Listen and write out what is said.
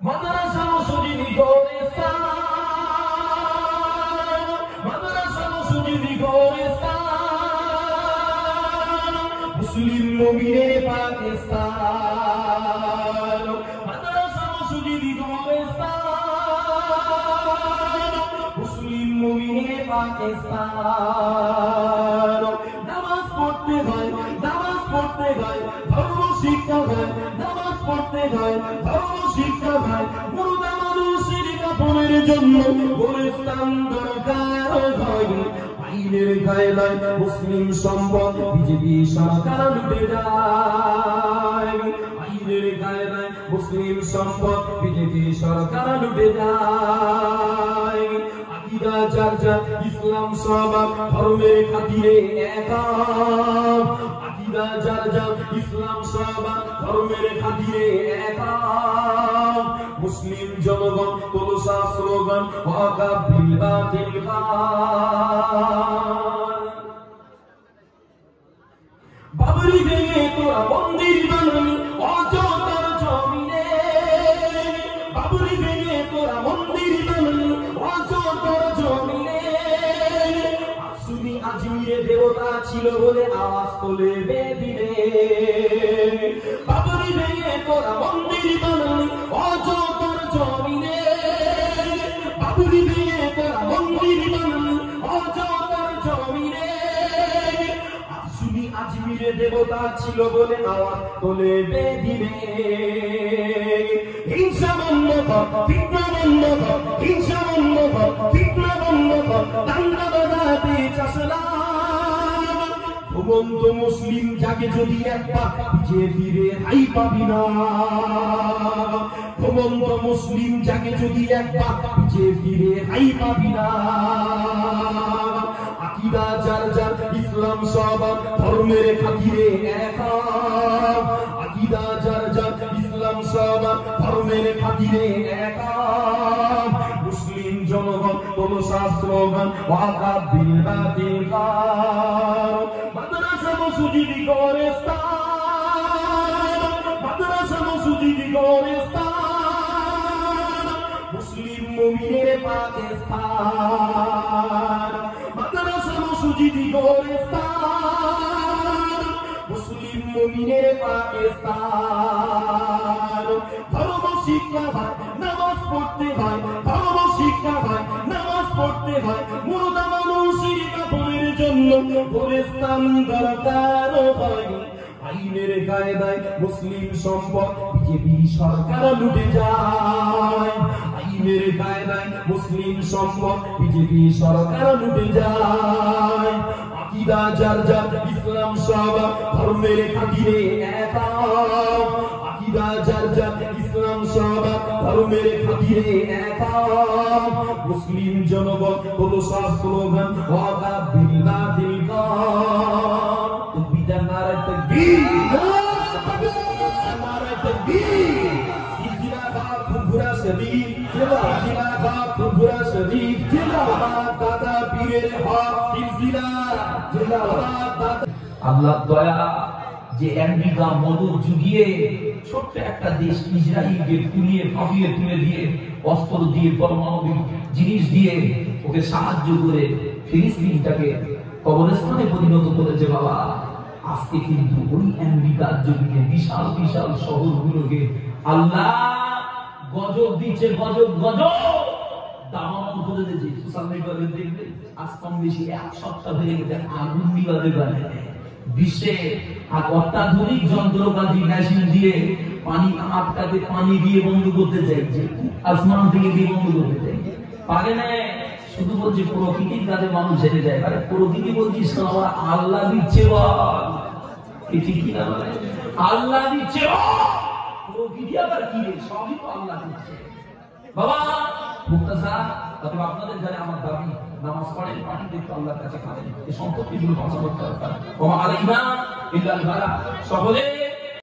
মাদ্রাসা মসজিদ গোরস্তান, মাদ্রাসা মসজিদ গোরস্তান, মুসলিম মুমিনের পাকিস্তান। মাদ্রাসা মসজিদ গোরস্তান, মুসলিম মুমিনের পাকিস্তান। নামাজ পড়তে হয়, নামাজ পড়তে হয়, ধর্ম শিক্ষা হয়, নামাজ পড়তে হয়, ধর্ম শিক্ষা হয়। মুর্দা মানুষের কাপড়ের জন্য গোরস্তান দরকার হয়। আইনের কায়দায় মুসলিম সম্পদ বিজেপি সরকার লুটে যায়। আইনের কায়দায় মুসলিম সম্পদ বিজেপি সরকার লুটে যায়। আকিদা যার যার, ইসলাম সবার, ধর্মের খাতিরে একা। আকিদা যার যার, ইসলাম সবার, ধর্মের খাতিরে একা। মুসলিম জনগণ তোলসা স্লোগান ওয়াকা বিল বাতিল খান। বাবরি ভেঙে তোরা মন্দির বানালি অযোধ্যার জমিনে। বাবরি ভেঙে তোরা মন্দির বানালি অযোধ্যার জমিনে। সুনি আজমিরে দেবতা ছিল বলে আওয়াজ তোলে বেদিনে। বাবরি ভেঙে তোরা মন্দির বানালি অযোধ্যার জমিনে। বাবরি ভেঙে তোরা মন্দির বানালি অযোধ্যার জমিনে। সুনি আজমিরে দেবতা ছিল বলে আওয়াজ তোলে বেদিনে। হিংসা বন্ধ কর, ফিতনা বন্ধ কর, হিংসা বন্ধ কর, ফিতনা বন্ধ কর, দাঙ্গা বাঁধাতে চাস না। ঘুমন্ত মুসলিম যাকে যদি একবার বিজেপির হাই পাবি না। ঘুমন্ত মুসলিম যাকে যদি একবার বিজেপির হাই পাবি না। আকিদা যার যার, ইসলাম সবার, ধর্মের খাতিরে একা। আকিদা যার যার, ইসলাম সবার, ধর্মের খাতিরে একা। মুসলিম জনগণ তোলসা স্লোগান ওয়াকা বিল বাতিল খান। মাদ্রাসা মসজিদ গোরস্তান, মাদ্রাসা মসজিদ গোরস্তান, মুসলিম মুমিনের পাকিস্তান। মাদ্রাসা মসজিদ গোরস্তান, মুসলিম মুমিনের পাকিস্তান। ধর্ম শিক্ষা হয়, নামাজ পড়তে হয়, ধর্ম শিক্ষা হয়, নামাজ পড়তে হয়। মুর্দা মানুষের কাপড়ের জন্য গোরস্তান দরকার হয়। আইনের কায়দায় মুসলিম সম্পদ বিজেপি সরকার লুটে যায়। আইনের কায়দায় মুসলিম সম্পদ বিজেপি সরকার লুটে যায়। আকিদা যার যার, ইসলাম সবার, ধর্মের খাতিরে একা। আকিদা যার যার, ইসলাম সবার, ধর্মের খাতিরে একা। মুসলিম জনগণ তোলসা স্লোগান ওয়াকা বিল বাতিল খান। বিদার নারায়ে তাকবীর, নারায়ে তাকবীর। জিন্দাবাদ ফুরফুরা শরীফ, জিন্দাবাদ ফুরফুরা শরীফ, জিন্দাবাদ দাদা পীরের হক সিলসিলা, জিন্দাবাদ দাদা। আল্লাহ দয়া যে আমেরিকা মদত জুগিয়ে ছোট্ট একটা দেশ ইসরায়েলকে তুলিয়ে ভাবিয়ে তুলে দিয়ে অস্ত্র দিয়ে পারমাণবিক জিনিস দিয়ে ওকে সাহায্য করে ফিলিস্তিনটাকে কবরস্থানে পরিণত করেছে। বাবা আজকে কিন্তু ওই আমেরিকার জমিনে বিশাল বিশাল শহরগুলোকে আল্লাহ গজব দিচ্ছে, গজব গজব দামাম করে দিয়েছে। সোশ্যাল মিডিয়াতে দেখবে আজ কম বেশি এক সপ্তাহ হয়ে গেছে আগুন নিবাতে পারে। বিশ্বে অত্যাধুনিক যন্ত্রপাতি মেশিন দিয়ে পানি আটকাতে, পানি দিয়ে বন্ধ করতে চাইছে, আসমান থেকে দিয়ে বন্ধ করতে চাইছে, পারে না। শুধু বলছে প্রকৃতির কাছে মানুষ হেরে যায়। আরে প্রকৃতি বলছিস না, আমরা আল্লাহ দিচ্ছে বল, ঠিক কিনা বলে? আল্লাহ দিচ্ছে, প্রকৃতি আবার কি রে? সবই তো আল্লাহ দিচ্ছে। বাবা মুক্তাসার, অথবা আপনাদের যারা আমার দাবি নামাজ পড়েন, পানি দেখতে আল্লাহর কাছে খাবেন, এই সম্পত্তিগুলো বাঁচানোর দরকার। ওয়া আলাইনা ইল্লাল বালা। সকলে